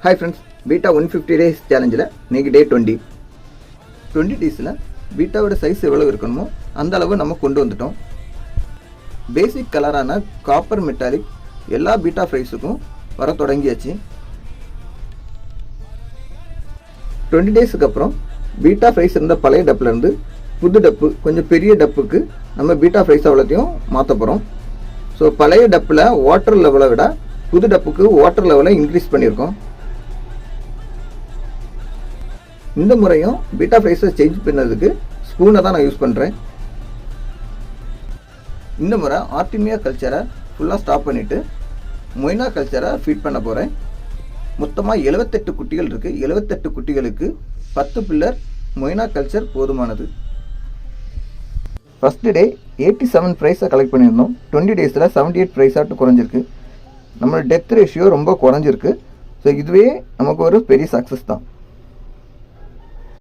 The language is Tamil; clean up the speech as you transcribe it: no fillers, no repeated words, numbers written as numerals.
ஹாய் ஃப்ரெண்ட்ஸ், பீட்டா 150 டேஸ் சேலஞ்சில் இன்றைக்கி டே 20 டேஸில் பீட்டாவோட சைஸ் எவ்வளோ இருக்கணுமோ அந்த அளவு நம்ம கொண்டு வந்துட்டோம். பேசிக் கலரான காப்பர் மெட்டாலிக் எல்லா பீட்டா ஃப்ரைஸுக்கும் வர தொடங்கியாச்சு. 20 டேஸுக்கு அப்புறம் பீட்டா ஃப்ரைஸ் இருந்த பழைய டப்புலேருந்து புது டப்பு, கொஞ்சம் பெரிய டப்புக்கு நம்ம பீட்டா ஃப்ரைஸ் அவ்வளோத்தையும் மாற்ற போகிறோம். ஸோ பழைய டப்பில் வாட்டர் லெவலை விட புது டப்புக்கு வாட்டர் லெவலை இன்க்ரீஸ் பண்ணியிருக்கோம். இந்த முறையும் பீட்டா ஃப்ரைஸை சேஞ்ச் பண்ணதுக்கு ஸ்பூனை தான் நான் யூஸ் பண்ணுறேன். இந்த முறை ஆர்டிமியா கல்ச்சரை ஃபுல்லாக ஸ்டாப் பண்ணிவிட்டு மொய்னா கல்ச்சரை ஃபீட் பண்ண போகிறேன். மொத்தமாக 78 குட்டிகள் இருக்குது. 78 குட்டிகளுக்கு 10 பில்லர் மொய்னா கல்ச்சர் போதுமானது. ஃபஸ்ட்டு டே 87 ப்ரைஸை கலெக்ட் பண்ணியிருந்தோம். 20 டேஸில் 78 ப்ரைஸாட்டு குறைஞ்சிருக்கு. நம்மளோட டெத் ரேஷியோ ரொம்ப குறைஞ்சிருக்கு. ஸோ இதுவே நமக்கு ஒரு பெரிய சக்ஸஸ் தான்.